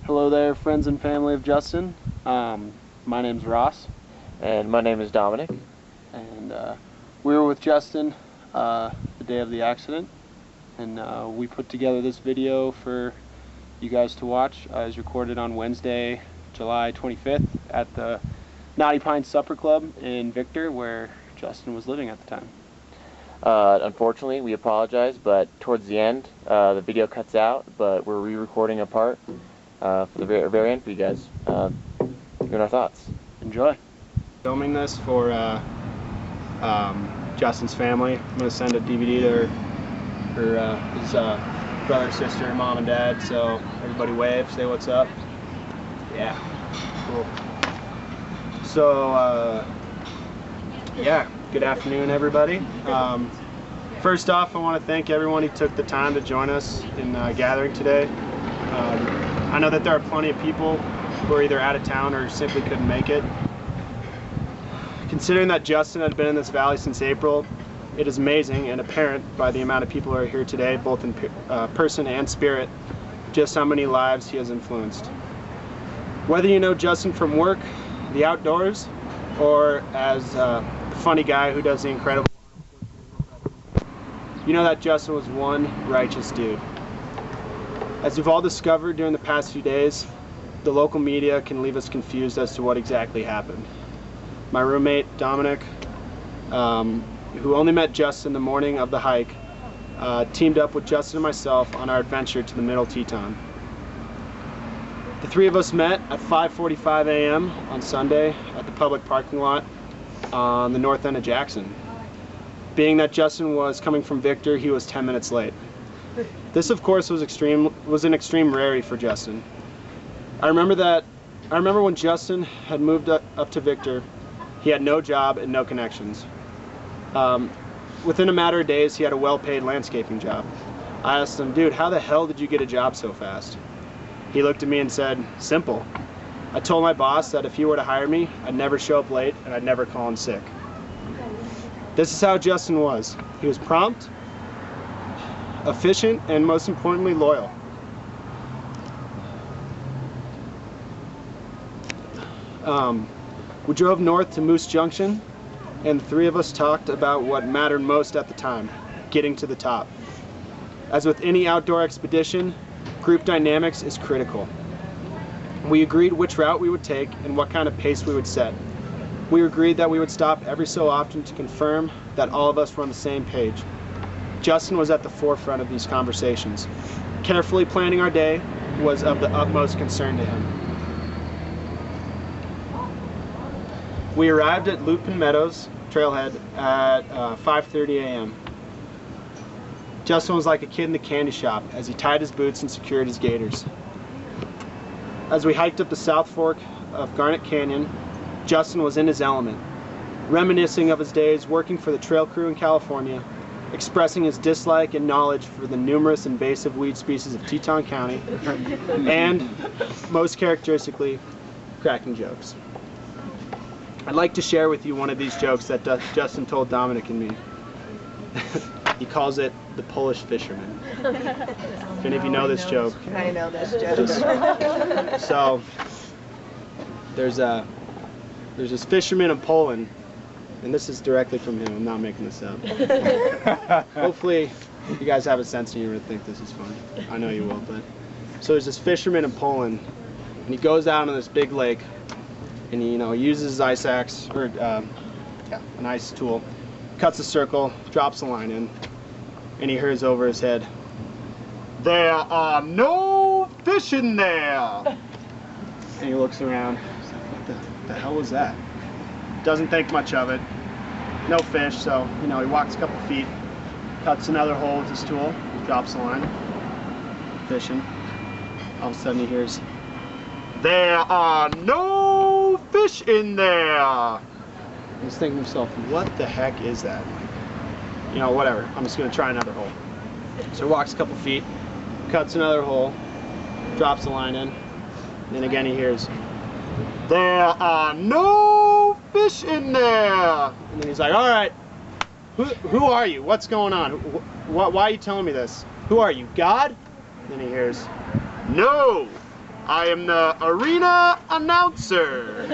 Hello there, friends and family of Justin. My name's Ross. And my name is Dominic. And we were with Justin the day of the accident. And we put together this video for you guys to watch. It was recorded on Wednesday, July 25th at the Knotty Pine Supper Club in Victor, where Justin was living at the time. Unfortunately, we apologize, but towards the end, the video cuts out, but we're re-recording a part for the very end for you guys. Hearing our thoughts. Enjoy. Filming this for Justin's family. I'm going to send a DVD to his brother, sister, mom, and dad, so everybody wave, say what's up. Yeah, cool. So, yeah, good afternoon, everybody. First off, I want to thank everyone who took the time to join us in gathering today. I know that there are plenty of people who are either out of town or simply couldn't make it. Considering that Justin had been in this valley since April, it is amazing and apparent by the amount of people who are here today, both in person and spirit, just how many lives he has influenced. Whether you know Justin from work, the outdoors, or as the funny guy who does the incredible, you know that Justin was one righteous dude. As we've all discovered during the past few days, the local media can leave us confused as to what exactly happened. My roommate, Dominic, who only met Justin the morning of the hike, teamed up with Justin and myself on our adventure to the Middle Teton. The three of us met at 5:45 a.m. on Sunday at the public parking lot on the north end of Jackson. Being that Justin was coming from Victor, he was 10 minutes late. This, of course, was an extreme rarity for Justin. I remember when Justin had moved up to Victor, he had no job and no connections. Within a matter of days, he had a well-paid landscaping job. I asked him, dude, how the hell did you get a job so fast? He looked at me and said, simple. I told my boss that if he were to hire me, I'd never show up late and I'd never call in sick. This is how Justin was. He was prompt, efficient, and most importantly, loyal. We drove north to Moose Junction, and the three of us talked about what mattered most at the time, getting to the top. As with any outdoor expedition, group dynamics is critical. We agreed which route we would take and what kind of pace we would set. We agreed that we would stop every so often to confirm that all of us were on the same page. Justin was at the forefront of these conversations. Carefully planning our day was of the utmost concern to him. We arrived at Lupin Meadows trailhead at 5:30 a.m. Justin was like a kid in the candy shop as he tied his boots and secured his gaiters. As we hiked up the South Fork of Garnet Canyon, Justin was in his element, reminiscing of his days working for the trail crew in California, expressing his dislike and knowledge for the numerous invasive weed species of Teton County, and, most characteristically, cracking jokes. I'd like to share with you one of these jokes that Justin told Dominic and me. He calls it the Polish fisherman. If any of you know this joke. I know this joke. So, there's this fisherman in Poland, and this is directly from him. I'm not making this up. Hopefully, you guys have a sense of humor to think this is funny. I know you will, but so there's this fisherman in Poland, and he goes out on this big lake, and he, uses his ice axe or an ice tool, cuts a circle, drops a line in, and he hears over his head, "There are no fish in there." And he looks around. He's like, what the hell was that? Doesn't think much of it. No fish, so he walks a couple feet, cuts another hole with his tool, drops the line, fishing. All of a sudden he hears, "There are no fish in there." He's thinking to himself, what the heck is that? Whatever, I'm just gonna try another hole. So he walks a couple feet, cuts another hole, drops the line in, and then again he hears, "There are no fish in there." And then he's like, all right, who are you? What's going on? Why are you telling me this? Who are you, God? And then he hears, "No, I am the arena announcer.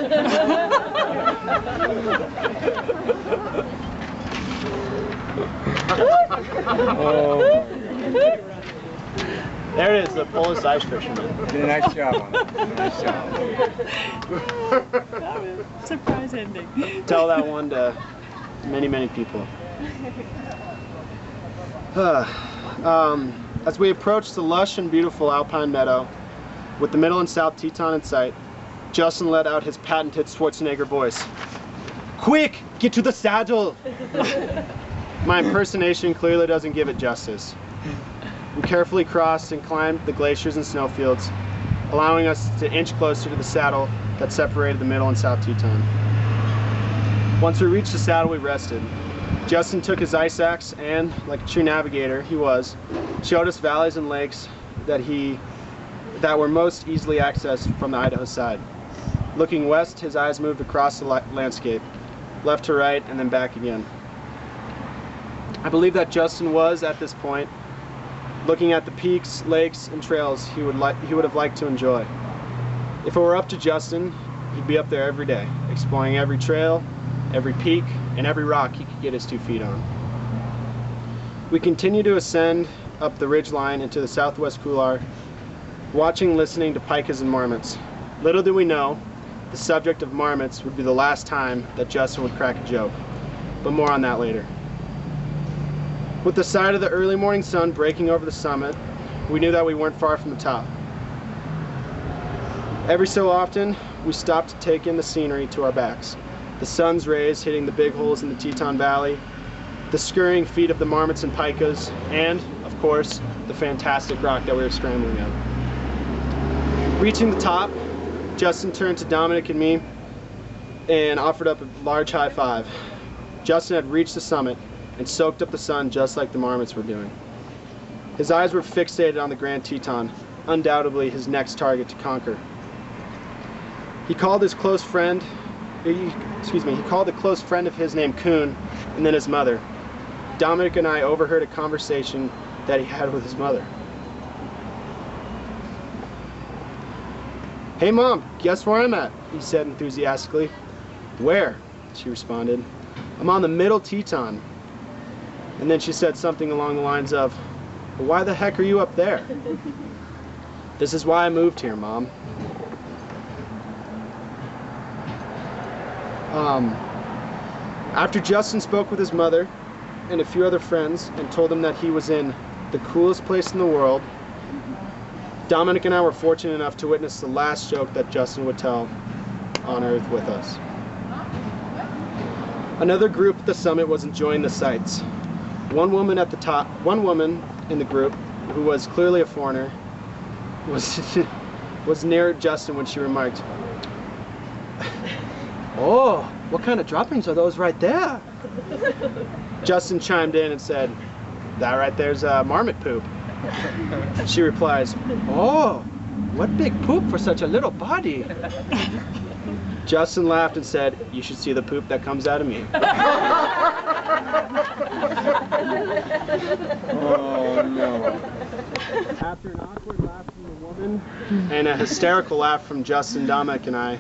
Oh. There it is, the Polish ice fisherman. Did a nice job on it. Nice job. That was a surprise ending. Tell that one to many, many people. As we approached the lush and beautiful alpine meadow, with the middle and south Teton in sight, Justin let out his patented Schwarzenegger voice. Quick, get to the saddle! My impersonation clearly doesn't give it justice. We carefully crossed and climbed the glaciers and snowfields, allowing us to inch closer to the saddle that separated the middle and south Teton. Once we reached the saddle, we rested. Justin took his ice axe and, like a true navigator he was, showed us valleys and lakes that were most easily accessed from the Idaho side. Looking west, his eyes moved across the landscape, left to right and then back again. I believe that Justin was, at this point, looking at the peaks, lakes, and trails he would have liked to enjoy. If it were up to Justin, he'd be up there every day, exploring every trail, every peak, and every rock he could get his 2 feet on. We continued to ascend up the ridge line into the southwest couloir, watching and listening to pikas and marmots. Little did we know, the subject of marmots would be the last time that Justin would crack a joke, but more on that later. With the sight of the early morning sun breaking over the summit, we knew that we weren't far from the top. Every so often, we stopped to take in the scenery to our backs. The sun's rays hitting the big holes in the Teton Valley, the scurrying feet of the marmots and pikas, and, of course, the fantastic rock that we were scrambling up. Reaching the top, Justin turned to Dominic and me and offered up a large high five. Justin had reached the summit and soaked up the sun just like the marmots were doing. His eyes were fixated on the Grand Teton, undoubtedly his next target to conquer. He called a close friend of his named Kuhn, and then his mother. Dominic and I overheard a conversation that he had with his mother. "Hey Mom, guess where I'm at?" he said enthusiastically. "Where?" she responded. "I'm on the middle Teton." And then she said something along the lines of, "Well, why the heck are you up there?" "This is why I moved here, Mom." After Justin spoke with his mother and a few other friends and told them that he was in the coolest place in the world, Dominic and I were fortunate enough to witness the last joke that Justin would tell on Earth with us. Another group at the summit was enjoying the sights. One woman in the group, who was clearly a foreigner, was near Justin when she remarked, "Oh, what kind of droppings are those right there?" Justin chimed in and said, "That right there's marmot poop." She replies, "Oh, what big poop for such a little body." Justin laughed and said, "You should see the poop that comes out of me." Oh no. After an awkward laugh from the woman and a hysterical laugh from Justin, Dominic, and I,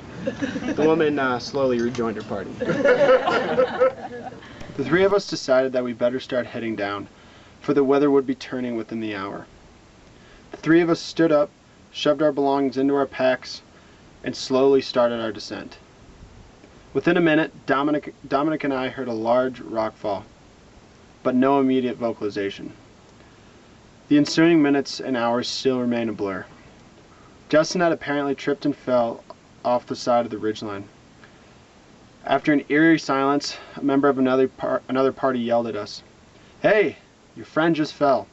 the woman slowly rejoined her party. The 3 of us decided that we better start heading down, for the weather would be turning within the hour. The 3 of us stood up, shoved our belongings into our packs, and slowly started our descent. Within a minute, Dominic and I heard a large rock fall, but no immediate vocalization. The ensuing minutes and hours still remain a blur. Justin had apparently tripped and fell off the side of the ridgeline. After an eerie silence, a member of another party yelled at us, "Hey, your friend just fell."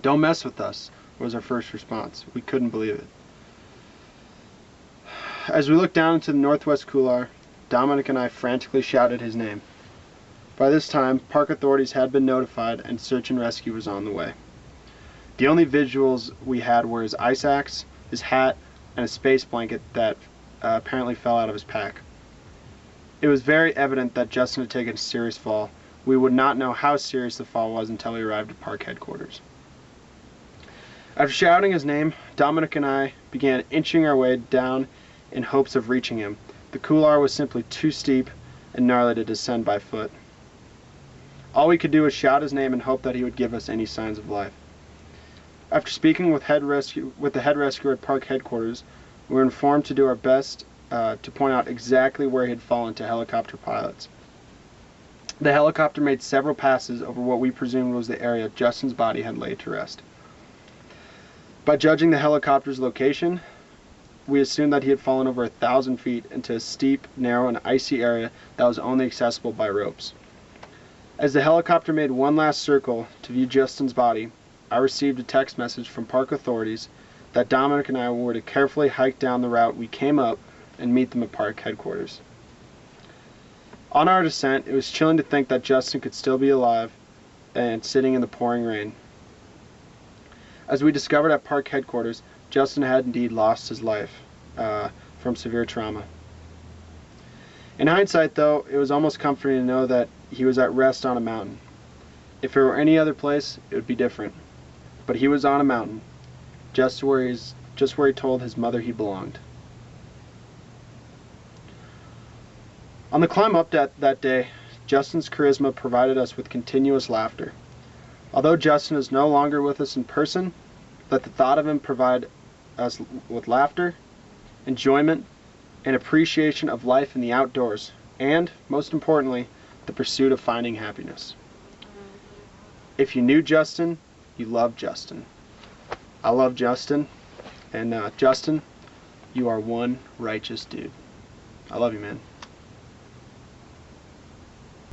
"Don't mess with us," was our first response. We couldn't believe it. As we looked down into the northwest couloir, Dominic and I frantically shouted his name. By this time, park authorities had been notified and search and rescue was on the way. The only visuals we had were his ice axe, his hat, and a space blanket that apparently fell out of his pack. It was very evident that Justin had taken a serious fall. We would not know how serious the fall was until we arrived at park headquarters. After shouting his name, Dominic and I began inching our way down in hopes of reaching him. The couloir was simply too steep and gnarly to descend by foot. All we could do was shout his name and hope that he would give us any signs of life. After speaking with the head rescuer at park headquarters, we were informed to do our best to point out exactly where he had fallen to helicopter pilots. The helicopter made several passes over what we presumed was the area Justin's body had laid to rest. By judging the helicopter's location, we assumed that he had fallen over 1,000 feet into a steep, narrow, and icy area that was only accessible by ropes. As the helicopter made one last circle to view Justin's body, I received a text message from park authorities that Dominic and I were to carefully hike down the route we came up and meet them at park headquarters. On our descent, it was chilling to think that Justin could still be alive and sitting in the pouring rain. As we discovered at park headquarters, Justin had indeed lost his life from severe trauma. In hindsight, though, it was almost comforting to know that he was at rest on a mountain. If it were any other place, it would be different. But he was on a mountain, just where he told his mother he belonged. On the climb up that day, Justin's charisma provided us with continuous laughter. Although Justin is no longer with us in person, let the thought of him provide us with laughter, enjoyment, and appreciation of life in the outdoors, and, most importantly, the pursuit of finding happiness. If you knew Justin, you loved Justin. I love Justin, and Justin, you are one righteous dude. I love you, man.